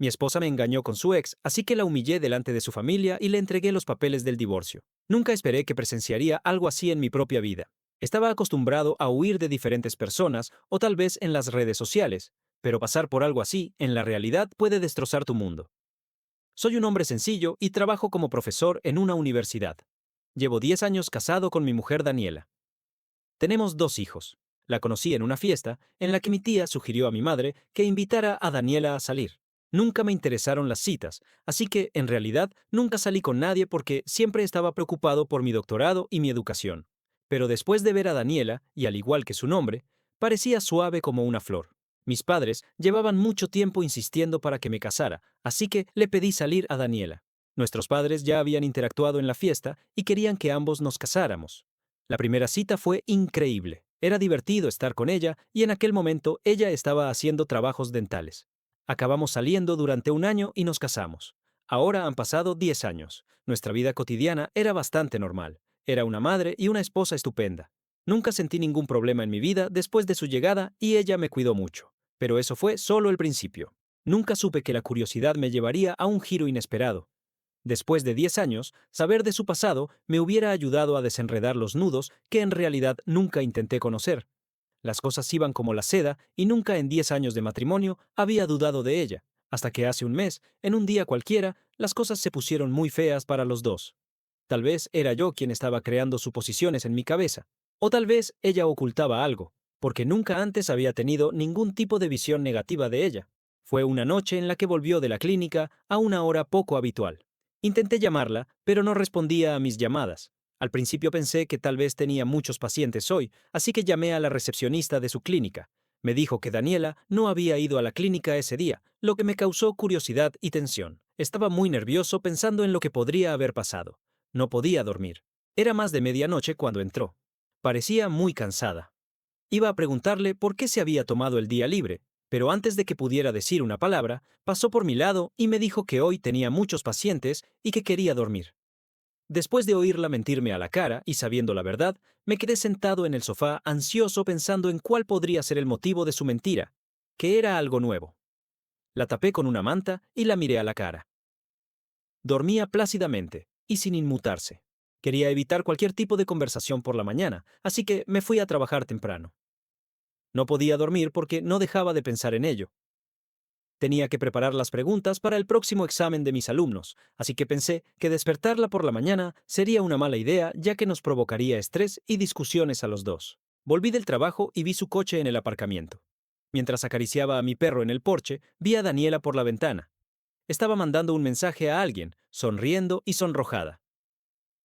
Mi esposa me engañó con su ex, así que la humillé delante de su familia y le entregué los papeles del divorcio. Nunca esperé que presenciaría algo así en mi propia vida. Estaba acostumbrado a huir de diferentes personas o tal vez en las redes sociales, pero pasar por algo así, en la realidad, puede destrozar tu mundo. Soy un hombre sencillo y trabajo como profesor en una universidad. Llevo 10 años casado con mi mujer Daniela. Tenemos 2 hijos. La conocí en una fiesta en la que mi tía sugirió a mi madre que invitara a Daniela a salir. Nunca me interesaron las citas, así que, en realidad, nunca salí con nadie porque siempre estaba preocupado por mi doctorado y mi educación. Pero después de ver a Daniela, y al igual que su nombre, parecía suave como una flor. Mis padres llevaban mucho tiempo insistiendo para que me casara, así que le pedí salir a Daniela. Nuestros padres ya habían interactuado en la fiesta y querían que ambos nos casáramos. La primera cita fue increíble. Era divertido estar con ella y en aquel momento ella estaba haciendo trabajos dentales. Acabamos saliendo durante un año y nos casamos. Ahora han pasado 10 años. Nuestra vida cotidiana era bastante normal. Era una madre y una esposa estupenda. Nunca sentí ningún problema en mi vida después de su llegada y ella me cuidó mucho. Pero eso fue solo el principio. Nunca supe que la curiosidad me llevaría a un giro inesperado. Después de 10 años, saber de su pasado me hubiera ayudado a desenredar los nudos que en realidad nunca intenté conocer. Las cosas iban como la seda y nunca en 10 años de matrimonio había dudado de ella, hasta que hace un mes, en un día cualquiera, las cosas se pusieron muy feas para los dos. Tal vez era yo quien estaba creando suposiciones en mi cabeza, o tal vez ella ocultaba algo, porque nunca antes había tenido ningún tipo de visión negativa de ella. Fue una noche en la que volvió de la clínica a una hora poco habitual. Intenté llamarla, pero no respondía a mis llamadas. Al principio pensé que tal vez tenía muchos pacientes hoy, así que llamé a la recepcionista de su clínica. Me dijo que Daniela no había ido a la clínica ese día, lo que me causó curiosidad y tensión. Estaba muy nervioso pensando en lo que podría haber pasado. No podía dormir. Era más de medianoche cuando entró. Parecía muy cansada. Iba a preguntarle por qué se había tomado el día libre, pero antes de que pudiera decir una palabra, pasó por mi lado y me dijo que hoy tenía muchos pacientes y que quería dormir. Después de oírla mentirme a la cara y sabiendo la verdad, me quedé sentado en el sofá ansioso pensando en cuál podría ser el motivo de su mentira, que era algo nuevo. La tapé con una manta y la miré a la cara. Dormía plácidamente y sin inmutarse. Quería evitar cualquier tipo de conversación por la mañana, así que me fui a trabajar temprano. No podía dormir porque no dejaba de pensar en ello. Tenía que preparar las preguntas para el próximo examen de mis alumnos, así que pensé que despertarla por la mañana sería una mala idea ya que nos provocaría estrés y discusiones a los dos. Volví del trabajo y vi su coche en el aparcamiento. Mientras acariciaba a mi perro en el porche, vi a Daniela por la ventana. Estaba mandando un mensaje a alguien, sonriendo y sonrojada.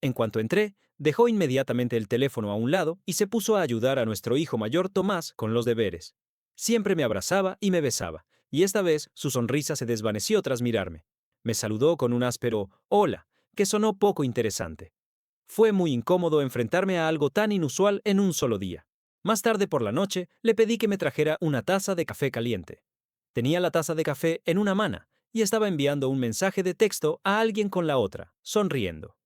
En cuanto entré, dejó inmediatamente el teléfono a un lado y se puso a ayudar a nuestro hijo mayor Tomás con los deberes. Siempre me abrazaba y me besaba, y esta vez su sonrisa se desvaneció tras mirarme. Me saludó con un áspero «Hola», que sonó poco interesante. Fue muy incómodo enfrentarme a algo tan inusual en un solo día. Más tarde por la noche, le pedí que me trajera una taza de café caliente. Tenía la taza de café en una mano y estaba enviando un mensaje de texto a alguien con la otra, sonriendo.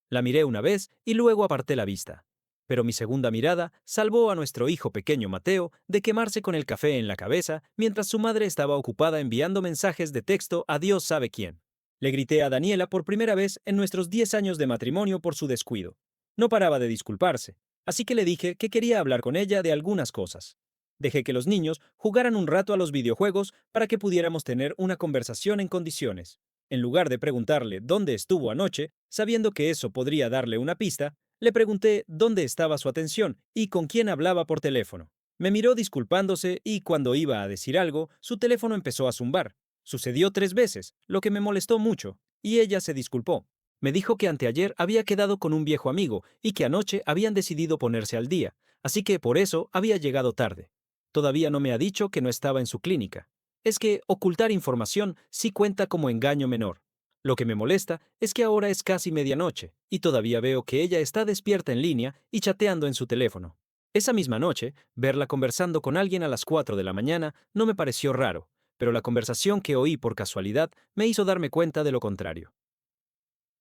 La miré una vez y luego aparté la vista. Pero mi segunda mirada salvó a nuestro hijo pequeño Mateo de quemarse con el café en la cabeza mientras su madre estaba ocupada enviando mensajes de texto a Dios sabe quién. Le grité a Daniela por primera vez en nuestros 10 años de matrimonio por su descuido. No paraba de disculparse, así que le dije que quería hablar con ella de algunas cosas. Dejé que los niños jugaran un rato a los videojuegos para que pudiéramos tener una conversación en condiciones. En lugar de preguntarle dónde estuvo anoche, sabiendo que eso podría darle una pista, le pregunté dónde estaba su atención y con quién hablaba por teléfono. Me miró disculpándose y cuando iba a decir algo, su teléfono empezó a zumbar. Sucedió 3 veces, lo que me molestó mucho, y ella se disculpó. Me dijo que anteayer había quedado con un viejo amigo y que anoche habían decidido ponerse al día, así que por eso había llegado tarde. Todavía no me ha dicho que no estaba en su clínica. Es que ocultar información sí cuenta como engaño menor. Lo que me molesta es que ahora es casi medianoche y todavía veo que ella está despierta en línea y chateando en su teléfono. Esa misma noche, verla conversando con alguien a las 4 de la mañana no me pareció raro, pero la conversación que oí por casualidad me hizo darme cuenta de lo contrario.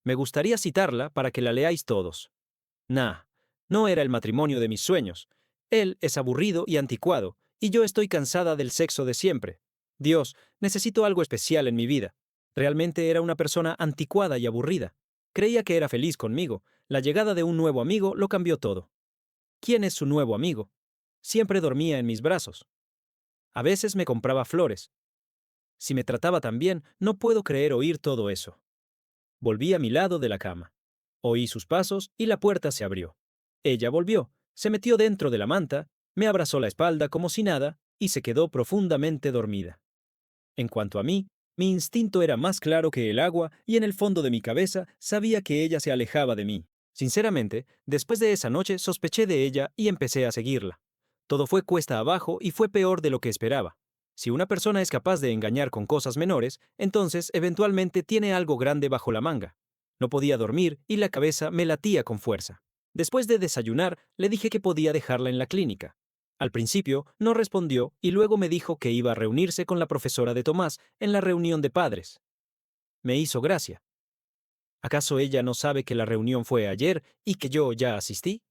Me gustaría citarla para que la leáis todos. Nah, no era el matrimonio de mis sueños. Él es aburrido y anticuado, y yo estoy cansada del sexo de siempre. Dios, necesito algo especial en mi vida. Realmente era una persona anticuada y aburrida. Creía que era feliz conmigo. La llegada de un nuevo amigo lo cambió todo. ¿Quién es su nuevo amigo? Siempre dormía en mis brazos. A veces me compraba flores. Si me trataba tan bien, no puedo creer oír todo eso. Volví a mi lado de la cama. Oí sus pasos y la puerta se abrió. Ella volvió, se metió dentro de la manta, me abrazó la espalda como si nada y se quedó profundamente dormida. En cuanto a mí, mi instinto era más claro que el agua y en el fondo de mi cabeza sabía que ella se alejaba de mí. Sinceramente, después de esa noche sospeché de ella y empecé a seguirla. Todo fue cuesta abajo y fue peor de lo que esperaba. Si una persona es capaz de engañar con cosas menores, entonces eventualmente tiene algo grande bajo la manga. No podía dormir y la cabeza me latía con fuerza. Después de desayunar, le dije que podía dejarla en la clínica. Al principio no respondió y luego me dijo que iba a reunirse con la profesora de Tomás en la reunión de padres. Me hizo gracia. ¿Acaso ella no sabe que la reunión fue ayer y que yo ya asistí?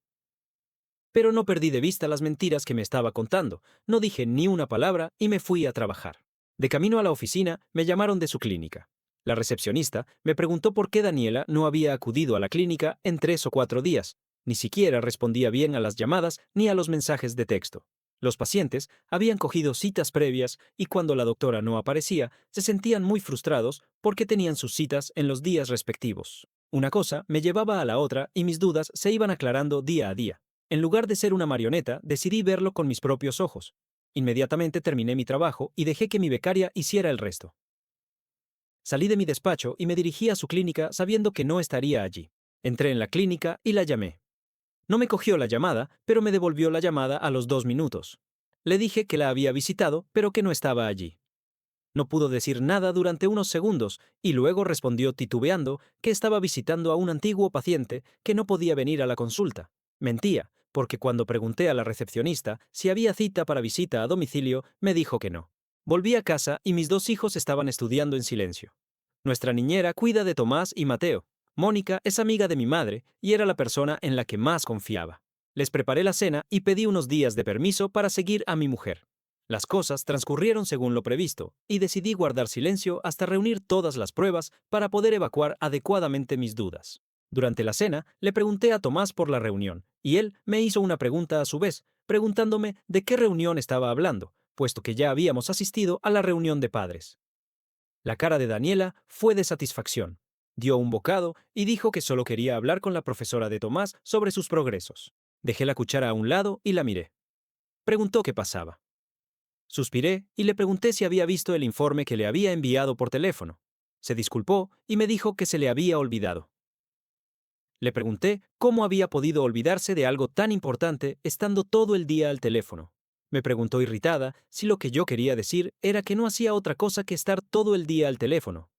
Pero no perdí de vista las mentiras que me estaba contando, no dije ni una palabra y me fui a trabajar. De camino a la oficina, me llamaron de su clínica. La recepcionista me preguntó por qué Daniela no había acudido a la clínica en 3 o 4 días. Ni siquiera respondía bien a las llamadas ni a los mensajes de texto. Los pacientes habían cogido citas previas y cuando la doctora no aparecía, se sentían muy frustrados porque tenían sus citas en los días respectivos. Una cosa me llevaba a la otra y mis dudas se iban aclarando día a día. En lugar de ser una marioneta, decidí verlo con mis propios ojos. Inmediatamente terminé mi trabajo y dejé que mi becaria hiciera el resto. Salí de mi despacho y me dirigí a su clínica sabiendo que no estaría allí. Entré en la clínica y la llamé. No me cogió la llamada, pero me devolvió la llamada a los 2 minutos. Le dije que la había visitado, pero que no estaba allí. No pudo decir nada durante unos segundos y luego respondió titubeando que estaba visitando a un antiguo paciente que no podía venir a la consulta. Mentía, porque cuando pregunté a la recepcionista si había cita para visita a domicilio, me dijo que no. Volví a casa y mis 2 hijos estaban estudiando en silencio. Nuestra niñera cuida de Tomás y Mateo. Mónica es amiga de mi madre y era la persona en la que más confiaba. Les preparé la cena y pedí unos días de permiso para seguir a mi mujer. Las cosas transcurrieron según lo previsto, y decidí guardar silencio hasta reunir todas las pruebas para poder evacuar adecuadamente mis dudas. Durante la cena, le pregunté a Tomás por la reunión, y él me hizo una pregunta a su vez, preguntándome de qué reunión estaba hablando, puesto que ya habíamos asistido a la reunión de padres. La cara de Daniela fue de satisfacción. Dio un bocado y dijo que solo quería hablar con la profesora de Tomás sobre sus progresos. Dejé la cuchara a un lado y la miré. Preguntó qué pasaba. Suspiré y le pregunté si había visto el informe que le había enviado por teléfono. Se disculpó y me dijo que se le había olvidado. Le pregunté cómo había podido olvidarse de algo tan importante estando todo el día al teléfono. Me preguntó irritada si lo que yo quería decir era que no hacía otra cosa que estar todo el día al teléfono.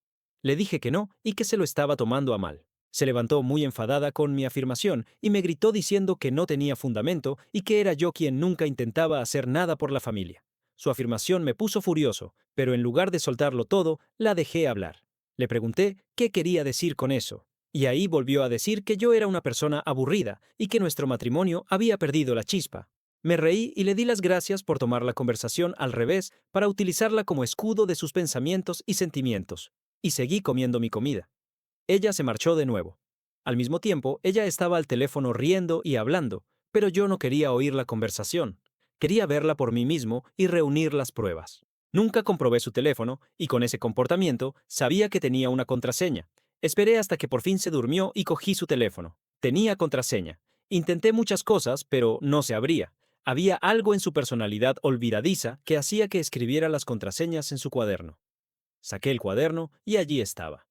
Le dije que no y que se lo estaba tomando a mal. Se levantó muy enfadada con mi afirmación y me gritó diciendo que no tenía fundamento y que era yo quien nunca intentaba hacer nada por la familia. Su afirmación me puso furioso, pero en lugar de soltarlo todo, la dejé hablar. Le pregunté qué quería decir con eso, y ahí volvió a decir que yo era una persona aburrida y que nuestro matrimonio había perdido la chispa. Me reí y le di las gracias por tomar la conversación al revés para utilizarla como escudo de sus pensamientos y sentimientos, y seguí comiendo mi comida. Ella se marchó de nuevo. Al mismo tiempo, ella estaba al teléfono riendo y hablando, pero yo no quería oír la conversación. Quería verla por mí mismo y reunir las pruebas. Nunca comprobé su teléfono y con ese comportamiento sabía que tenía una contraseña. Esperé hasta que por fin se durmió y cogí su teléfono. Tenía contraseña. Intenté muchas cosas, pero no se abría. Había algo en su personalidad olvidadiza que hacía que escribiera las contraseñas en su cuaderno. Saqué el cuaderno y allí estaba.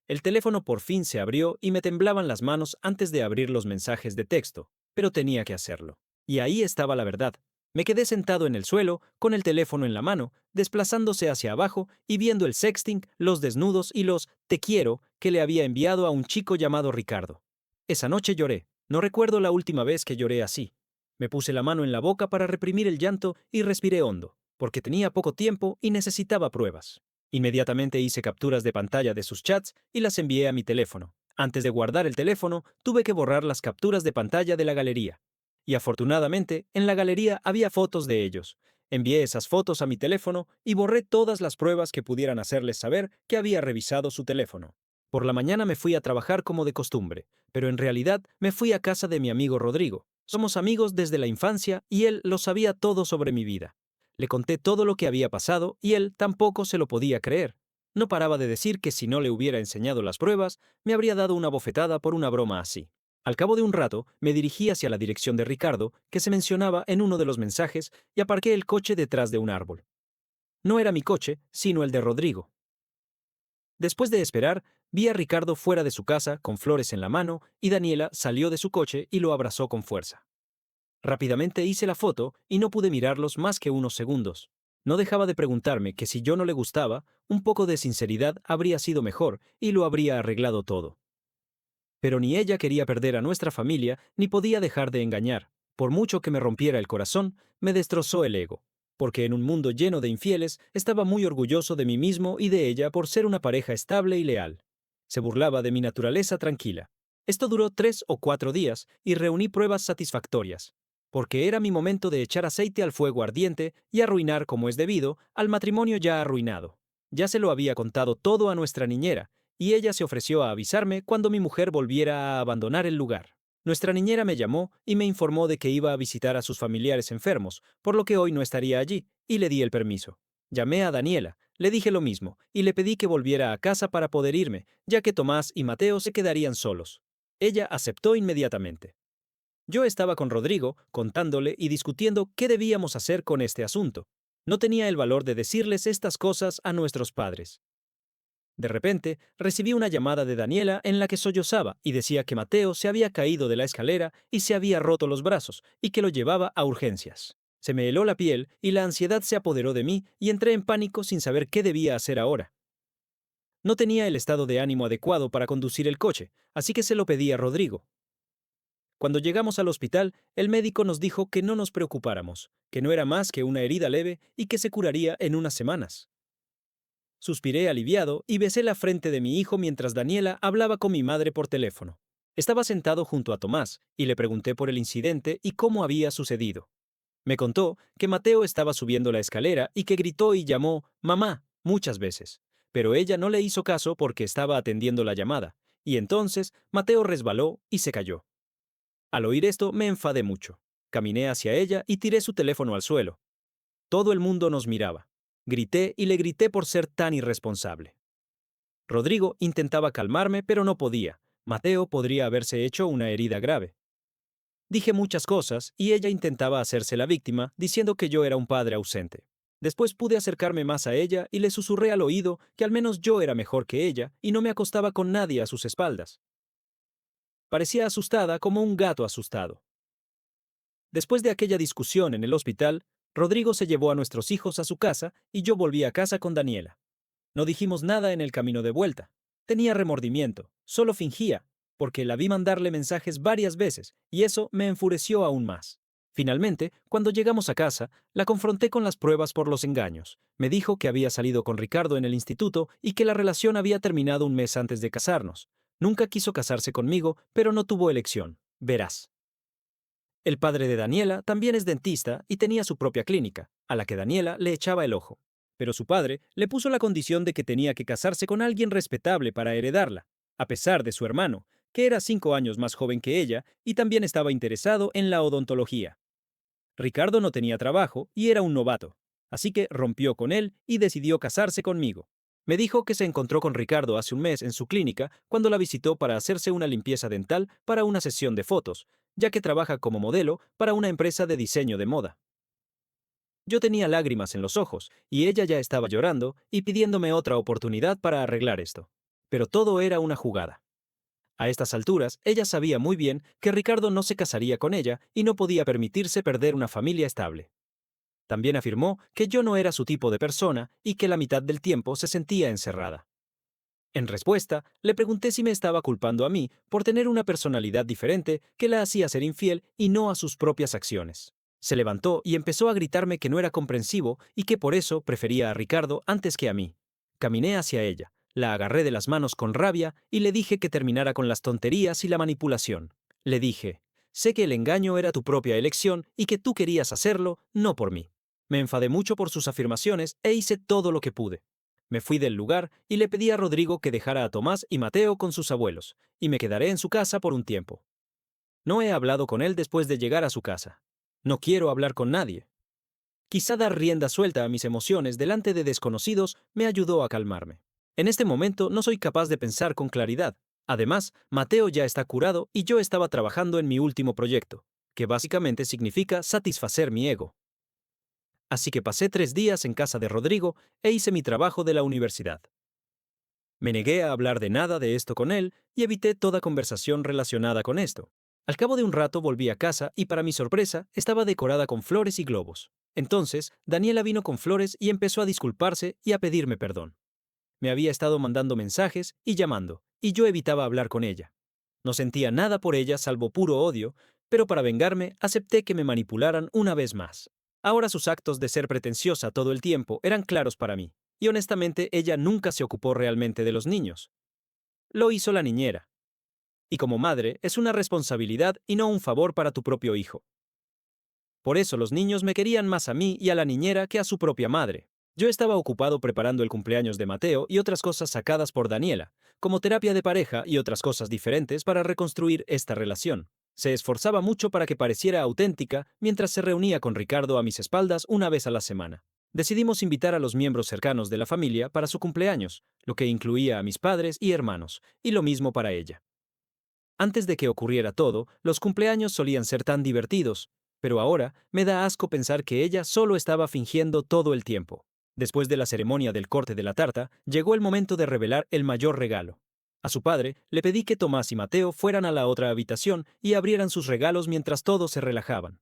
El teléfono por fin se abrió y me temblaban las manos antes de abrir los mensajes de texto, pero tenía que hacerlo. Y ahí estaba la verdad. Me quedé sentado en el suelo, con el teléfono en la mano, desplazándose hacia abajo y viendo el sexting, los desnudos y los «te quiero» que le había enviado a un chico llamado Ricardo. Esa noche lloré. No recuerdo la última vez que lloré así. Me puse la mano en la boca para reprimir el llanto y respiré hondo, porque tenía poco tiempo y necesitaba pruebas. Inmediatamente hice capturas de pantalla de sus chats y las envié a mi teléfono. Antes de guardar el teléfono, tuve que borrar las capturas de pantalla de la galería. Y afortunadamente, en la galería había fotos de ellos. Envié esas fotos a mi teléfono y borré todas las pruebas que pudieran hacerles saber que había revisado su teléfono. Por la mañana me fui a trabajar como de costumbre, pero en realidad me fui a casa de mi amigo Rodrigo. Somos amigos desde la infancia y él lo sabía todo sobre mi vida. Le conté todo lo que había pasado y él tampoco se lo podía creer. No paraba de decir que si no le hubiera enseñado las pruebas, me habría dado una bofetada por una broma así. Al cabo de un rato, me dirigí hacia la dirección de Ricardo, que se mencionaba en uno de los mensajes, y aparqué el coche detrás de un árbol. No era mi coche, sino el de Rodrigo. Después de esperar, vi a Ricardo fuera de su casa con flores en la mano y Daniela salió de su coche y lo abrazó con fuerza. Rápidamente hice la foto y no pude mirarlos más que unos segundos. No dejaba de preguntarme que si yo no le gustaba, un poco de sinceridad habría sido mejor y lo habría arreglado todo. Pero ni ella quería perder a nuestra familia ni podía dejar de engañar. Por mucho que me rompiera el corazón, me destrozó el ego, porque en un mundo lleno de infieles estaba muy orgulloso de mí mismo y de ella por ser una pareja estable y leal. Se burlaba de mi naturaleza tranquila. Esto duró 3 o 4 días y reuní pruebas satisfactorias, porque era mi momento de echar aceite al fuego ardiente y arruinar como es debido al matrimonio ya arruinado. Ya se lo había contado todo a nuestra niñera, y ella se ofreció a avisarme cuando mi mujer volviera a abandonar el lugar. Nuestra niñera me llamó y me informó de que iba a visitar a sus familiares enfermos, por lo que hoy no estaría allí, y le di el permiso. Llamé a Daniela, le dije lo mismo, y le pedí que volviera a casa para poder irme, ya que Tomás y Mateo se quedarían solos. Ella aceptó inmediatamente. Yo estaba con Rodrigo, contándole y discutiendo qué debíamos hacer con este asunto. No tenía el valor de decirles estas cosas a nuestros padres. De repente, recibí una llamada de Daniela en la que sollozaba y decía que Mateo se había caído de la escalera y se había roto los brazos y que lo llevaba a urgencias. Se me heló la piel y la ansiedad se apoderó de mí y entré en pánico sin saber qué debía hacer ahora. No tenía el estado de ánimo adecuado para conducir el coche, así que se lo pedí a Rodrigo. Cuando llegamos al hospital, el médico nos dijo que no nos preocupáramos, que no era más que una herida leve y que se curaría en unas semanas. Suspiré aliviado y besé la frente de mi hijo mientras Daniela hablaba con mi madre por teléfono. Estaba sentado junto a Tomás y le pregunté por el incidente y cómo había sucedido. Me contó que Mateo estaba subiendo la escalera y que gritó y llamó «mamá» muchas veces, pero ella no le hizo caso porque estaba atendiendo la llamada, y entonces Mateo resbaló y se cayó. Al oír esto me enfadé mucho. Caminé hacia ella y tiré su teléfono al suelo. Todo el mundo nos miraba. Grité y le grité por ser tan irresponsable. Rodrigo intentaba calmarme, pero no podía. Mateo podría haberse hecho una herida grave. Dije muchas cosas y ella intentaba hacerse la víctima, diciendo que yo era un padre ausente. Después pude acercarme más a ella y le susurré al oído que al menos yo era mejor que ella y no me acostaba con nadie a sus espaldas. Parecía asustada como un gato asustado. Después de aquella discusión en el hospital, Rodrigo se llevó a nuestros hijos a su casa y yo volví a casa con Daniela. No dijimos nada en el camino de vuelta. Tenía remordimiento, solo fingía, porque la vi mandarle mensajes varias veces, y eso me enfureció aún más. Finalmente, cuando llegamos a casa, la confronté con las pruebas por los engaños. Me dijo que había salido con Ricardo en el instituto y que la relación había terminado un mes antes de casarnos. Nunca quiso casarse conmigo, pero no tuvo elección. Verás. El padre de Daniela también es dentista y tenía su propia clínica, a la que Daniela le echaba el ojo. Pero su padre le puso la condición de que tenía que casarse con alguien respetable para heredarla, a pesar de su hermano, que era 5 años más joven que ella y también estaba interesado en la odontología. Ricardo no tenía trabajo y era un novato, así que rompió con él y decidió casarse conmigo. Me dijo que se encontró con Ricardo hace un mes en su clínica cuando la visitó para hacerse una limpieza dental para una sesión de fotos, ya que trabaja como modelo para una empresa de diseño de moda. Yo tenía lágrimas en los ojos y ella ya estaba llorando y pidiéndome otra oportunidad para arreglar esto. Pero todo era una jugada. A estas alturas, ella sabía muy bien que Ricardo no se casaría con ella y no podía permitirse perder una familia estable. También afirmó que yo no era su tipo de persona y que la mitad del tiempo se sentía encerrada. En respuesta, le pregunté si me estaba culpando a mí por tener una personalidad diferente que la hacía ser infiel y no a sus propias acciones. Se levantó y empezó a gritarme que no era comprensivo y que por eso prefería a Ricardo antes que a mí. Caminé hacia ella, la agarré de las manos con rabia y le dije que terminara con las tonterías y la manipulación. Le dije, sé que el engaño era tu propia elección y que tú querías hacerlo, no por mí. Me enfadé mucho por sus afirmaciones e hice todo lo que pude. Me fui del lugar y le pedí a Rodrigo que dejara a Tomás y Mateo con sus abuelos, y me quedaré en su casa por un tiempo. No he hablado con él después de llegar a su casa. No quiero hablar con nadie. Quizá dar rienda suelta a mis emociones delante de desconocidos me ayudó a calmarme. En este momento no soy capaz de pensar con claridad. Además, Mateo ya está curado y yo estaba trabajando en mi último proyecto, que básicamente significa satisfacer mi ego. Así que pasé 3 días en casa de Rodrigo e hice mi trabajo de la universidad. Me negué a hablar de nada de esto con él y evité toda conversación relacionada con esto. Al cabo de un rato volví a casa y para mi sorpresa estaba decorada con flores y globos. Entonces, Daniela vino con flores y empezó a disculparse y a pedirme perdón. Me había estado mandando mensajes y llamando, y yo evitaba hablar con ella. No sentía nada por ella salvo puro odio, pero para vengarme acepté que me manipularan una vez más. Ahora sus actos de ser pretenciosa todo el tiempo eran claros para mí, y honestamente ella nunca se ocupó realmente de los niños. Lo hizo la niñera. Y como madre, es una responsabilidad y no un favor para tu propio hijo. Por eso los niños me querían más a mí y a la niñera que a su propia madre. Yo estaba ocupado preparando el cumpleaños de Mateo y otras cosas sacadas por Daniela, como terapia de pareja y otras cosas diferentes para reconstruir esta relación. Se esforzaba mucho para que pareciera auténtica mientras se reunía con Ricardo a mis espaldas una vez a la semana. Decidimos invitar a los miembros cercanos de la familia para su cumpleaños, lo que incluía a mis padres y hermanos, y lo mismo para ella. Antes de que ocurriera todo, los cumpleaños solían ser tan divertidos, pero ahora me da asco pensar que ella solo estaba fingiendo todo el tiempo. Después de la ceremonia del corte de la tarta, llegó el momento de revelar el mayor regalo. A su padre le pedí que Tomás y Mateo fueran a la otra habitación y abrieran sus regalos mientras todos se relajaban.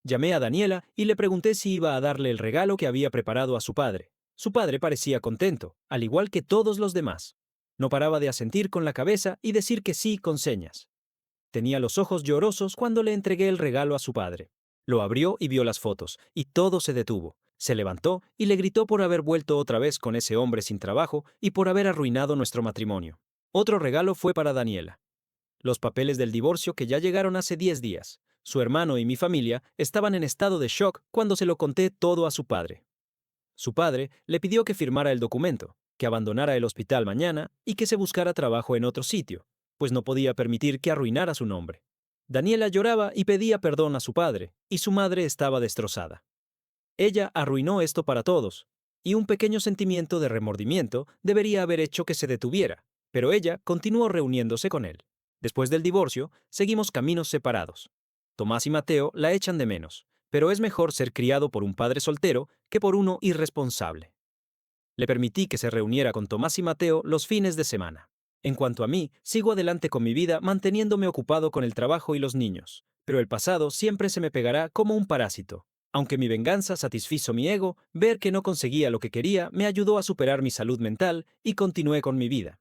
Llamé a Daniela y le pregunté si iba a darle el regalo que había preparado a su padre. Su padre parecía contento, al igual que todos los demás. No paraba de asentir con la cabeza y decir que sí con señas. Tenía los ojos llorosos cuando le entregué el regalo a su padre. Lo abrió y vio las fotos, y todo se detuvo. Se levantó y le gritó por haber vuelto otra vez con ese hombre sin trabajo y por haber arruinado nuestro matrimonio. Otro regalo fue para Daniela. Los papeles del divorcio que ya llegaron hace 10 días. Su hermano y mi familia estaban en estado de shock cuando se lo conté todo a su padre. Su padre le pidió que firmara el documento, que abandonara el hospital mañana y que se buscara trabajo en otro sitio, pues no podía permitir que arruinara su nombre. Daniela lloraba y pedía perdón a su padre, y su madre estaba destrozada. Ella arruinó esto para todos, y un pequeño sentimiento de remordimiento debería haber hecho que se detuviera, pero ella continuó reuniéndose con él. Después del divorcio, seguimos caminos separados. Tomás y Mateo la echan de menos, pero es mejor ser criado por un padre soltero que por uno irresponsable. Le permití que se reuniera con Tomás y Mateo los fines de semana. En cuanto a mí, sigo adelante con mi vida manteniéndome ocupado con el trabajo y los niños, pero el pasado siempre se me pegará como un parásito. Aunque mi venganza satisfizo mi ego, ver que no conseguía lo que quería me ayudó a superar mi salud mental y continué con mi vida.